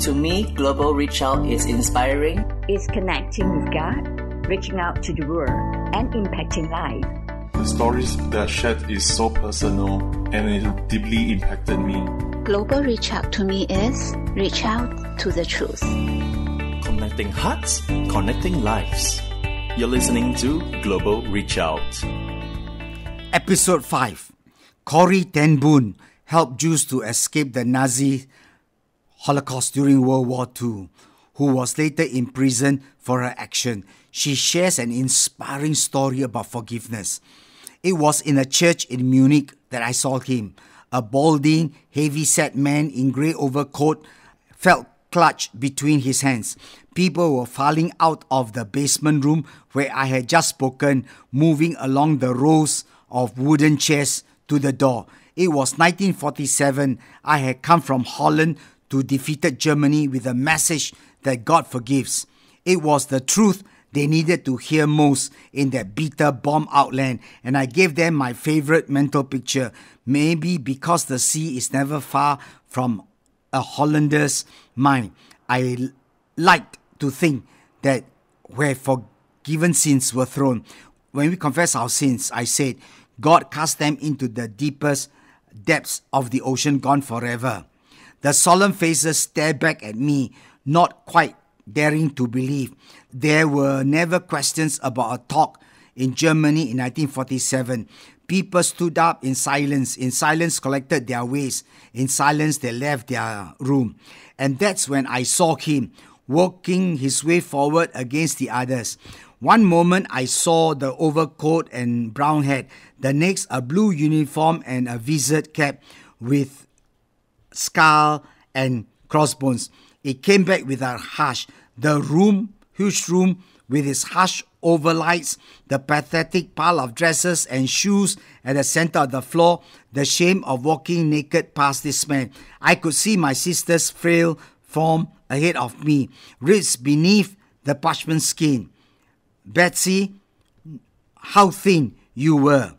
To me, Global Reach Out is inspiring. It's connecting with God, reaching out to the world, and impacting life. The stories that are shared is so personal and it deeply impacted me. Global Reach Out to me is reach out to the truth. Connecting hearts, connecting lives. You're listening to Global Reach Out. Episode 5. Corrie ten Boom helped Jews to escape the Nazi Holocaust during World War II, who was later imprisoned for her action. She shares an inspiring story about forgiveness. It was in a church in Munich that I saw him. A balding, heavy-set man in grey overcoat felt clutched between his hands. People were filing out of the basement room where I had just spoken, moving along the rows of wooden chairs to the door. It was 1947. I had come from Holland to defeated Germany with a message that God forgives. It was the truth they needed to hear most in that bitter bomb-out land, and I gave them my favorite mental picture. Maybe because the sea is never far from a Hollander's mind, I liked to think that where forgiven sins were thrown, when we confess our sins, I said, God cast them into the deepest depths of the ocean, gone forever. The solemn faces stared back at me, not quite daring to believe. There were never questions about a talk in Germany in 1947. People stood up in silence. In silence, collected their ways. In silence, they left their room. And that's when I saw him working his way forward against the others. One moment, I saw the overcoat and brown hat. The next, a blue uniform and a wizard cap with skull and crossbones. It came back with a hush. The room, huge room, with its harsh overlights, the pathetic pile of dresses and shoes at the center of the floor, the shame of walking naked past this man. I could see my sister's frail form ahead of me, ribs beneath the parchment skin. Betsy, how thin you were.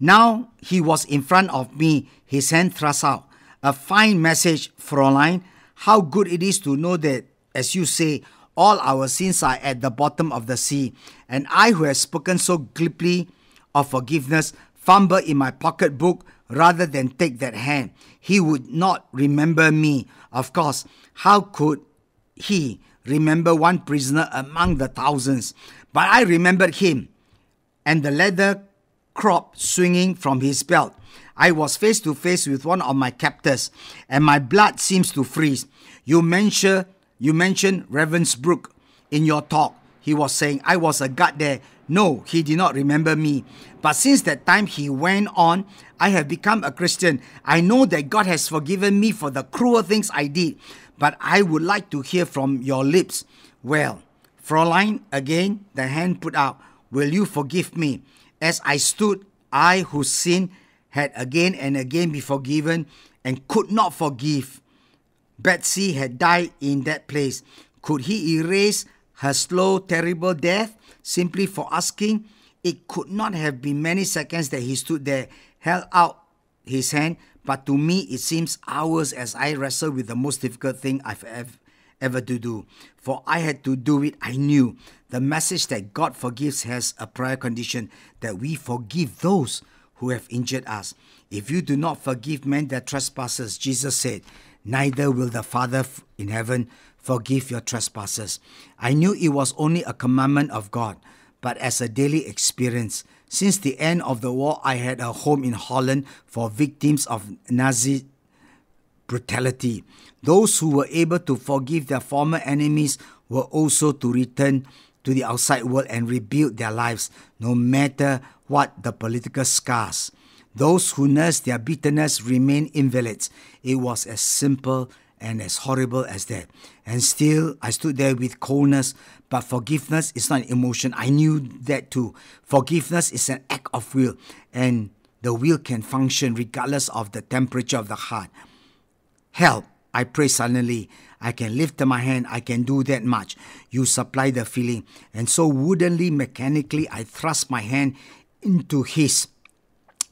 Now he was in front of me, his hand thrust out. A fine message, Fräulein. How good it is to know that, as you say, all our sins are at the bottom of the sea. And I, who have spoken so glibly of forgiveness, fumble in my pocketbook rather than take that hand. He would not remember me. Of course, how could he remember one prisoner among the thousands? But I remembered him and the leather crop swinging from his belt. I was face to face with one of my captors, and my blood seems to freeze. You mentioned Ravensbrück in your talk. He was saying, I was a guard there. No, he did not remember me. But since that time, he went on, I have become a Christian. I know that God has forgiven me for the cruel things I did. But I would like to hear from your lips. Well, Fräulein, again, the hand put out. Will you forgive me? As I stood, I whose sin had again and again been forgiven and could not forgive. Betsy had died in that place. Could he erase her slow, terrible death simply for asking? It could not have been many seconds that he stood there, held out his hand, but to me it seems hours as I wrestled with the most difficult thing I've ever to do. For I had to do it. I knew the message that God forgives has a prior condition, that we forgive those who have injured us. If you do not forgive men their trespasses, Jesus said, neither will the Father in heaven forgive your trespasses. I knew it was only a commandment of God, but as a daily experience. Since the end of the war, I had a home in Holland for victims of Nazi brutality. Those who were able to forgive their former enemies were also to return to the outside world and rebuild their lives, no matter what the political scars. Those who nursed their bitterness remain invalids. It was as simple and as horrible as that. And still, I stood there with coldness, but forgiveness is not an emotion. I knew that too. Forgiveness is an act of will, and the will can function regardless of the temperature of the heart. Help, I pray suddenly. I can lift my hand. I can do that much. You supply the feeling. And so woodenly, mechanically, I thrust my hand into his.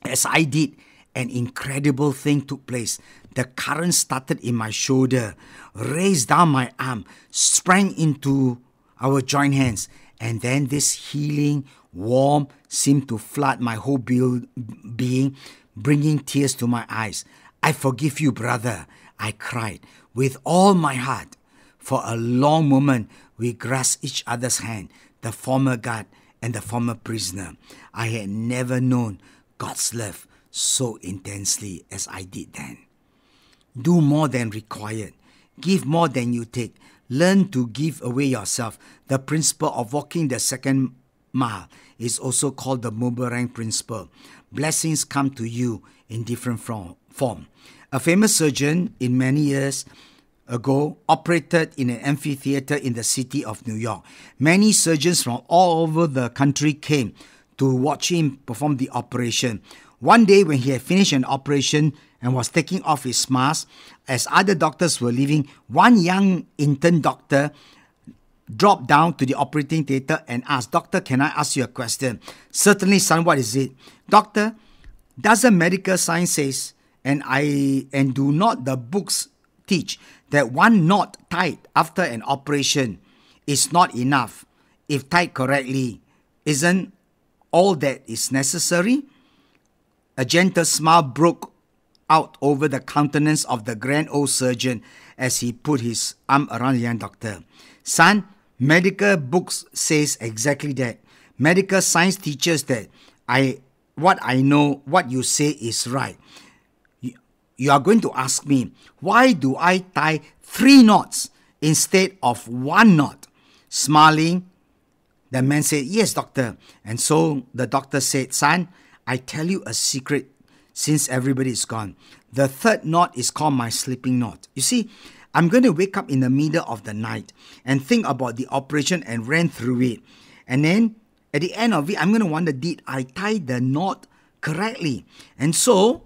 As I did, an incredible thing took place. The current started in my shoulder, raised down my arm, sprang into our joint hands, and then this healing warmth seemed to flood my whole being, bringing tears to my eyes. I forgive you, brother, I cried with all my heart. For a long moment, we grasped each other's hand, the former guard and the former prisoner. I had never known God's love so intensely as I did then. Do more than required. Give more than you take. Learn to give away yourself. The principle of walking the second mile is also called the boomerang principle. Blessings come to you in different form. A famous surgeon in many years ago operated in an amphitheater in the city of New York. Many surgeons from all over the country came to watch him perform the operation. One day when he had finished an operation and was taking off his mask, as other doctors were leaving, one young intern doctor dropped down to the operating theatre and asked, "Doctor, can I ask you a question?" "Certainly, son, what is it?" "Doctor, doesn't medical science says, and do not the books teach, that one knot tied after an operation is not enough if tied correctly? Isn't all that is necessary?" A gentle smile broke out over the countenance of the grand old surgeon as he put his arm around the young doctor. "Son, medical books says exactly that. Medical science teaches that. What I know, what you say is right. You are going to ask me, why do I tie 3 knots instead of 1 knot?" Smiling, the man said, "Yes, doctor." And so the doctor said, "Son, I tell you a secret since everybody is gone. The 3rd knot is called my sleeping knot. You see, I'm going to wake up in the middle of the night and think about the operation and run through it. And then at the end of it, I'm going to wonder, did I tie the knot correctly? And so,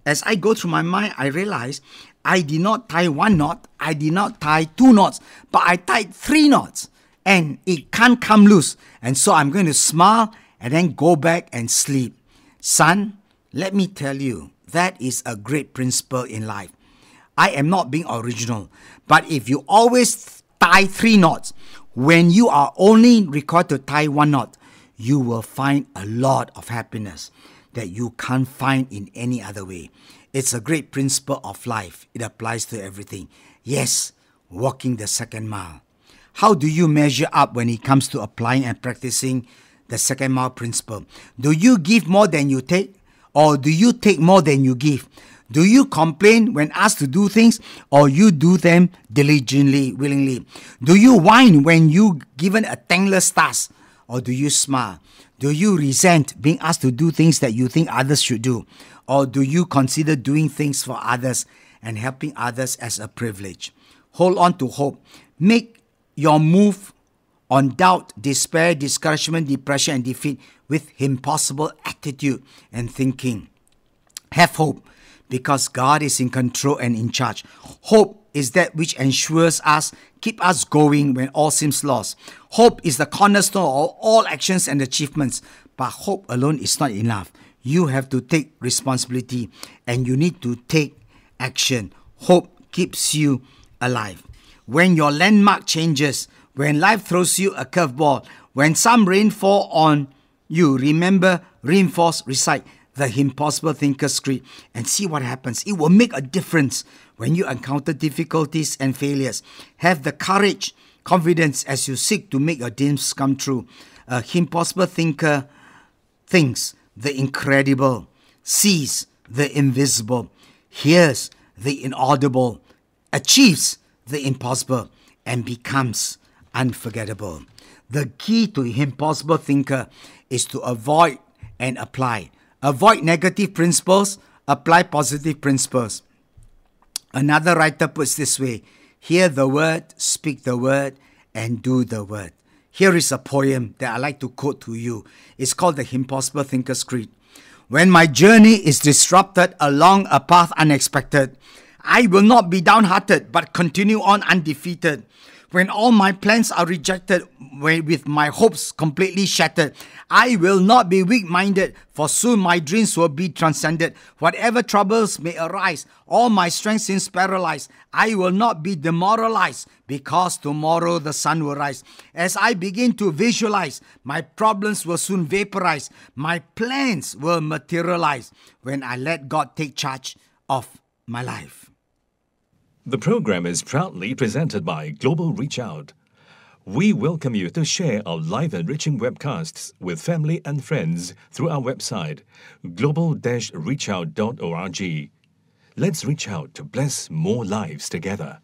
as I go through my mind, I realize I did not tie 1 knot, I did not tie 2 knots, but I tied 3 knots. And it can't come loose. And so I'm going to smile and then go back and sleep." Son, let me tell you, that is a great principle in life. I am not being original, but if you always tie 3 knots, when you are only required to tie 1 knot, you will find a lot of happiness that you can't find in any other way. It's a great principle of life. It applies to everything. Yes, walking the second mile. How do you measure up when it comes to applying and practicing the second mile principle? Do you give more than you take, or do you take more than you give? Do you complain when asked to do things, or you do them diligently, willingly? Do you whine when you given a thankless task, or do you smile? Do you resent being asked to do things that you think others should do, or do you consider doing things for others and helping others as a privilege? Hold on to hope. Make your move on doubt, despair, discouragement, depression, and defeat with impossible attitude and thinking. Have hope, because God is in control and in charge. Hope is that which ensures us, keep us going when all seems lost. Hope is the cornerstone of all actions and achievements. But hope alone is not enough. You have to take responsibility and you need to take action. Hope keeps you alive. When your landmark changes, when life throws you a curveball, when some rain fall on you, remember, reinforce, recite the Impossible Thinker's Creed and see what happens. It will make a difference when you encounter difficulties and failures. Have the courage, confidence as you seek to make your dreams come true. A impossible thinker thinks the incredible, sees the invisible, hears the inaudible, achieves the impossible, and becomes unforgettable. The key to impossible thinker is to avoid and apply. Avoid negative principles, apply positive principles. Another writer puts this way: hear the word, speak the word, and do the word. Here is a poem that I like to quote to you. It's called the Impossible Thinker's Creed. When my journey is disrupted along a path unexpected, I will not be downhearted, but continue on undefeated. When all my plans are rejected, with my hopes completely shattered, I will not be weak-minded, for soon my dreams will be transcended. Whatever troubles may arise, all my strength seems paralyzed. I will not be demoralized, because tomorrow the sun will rise. As I begin to visualize, my problems will soon vaporize. My plans will materialize when I let God take charge of my life. The program is proudly presented by Global Reach Out. We welcome you to share our live enriching webcasts with family and friends through our website, global-reachout.org. Let's reach out to bless more lives together.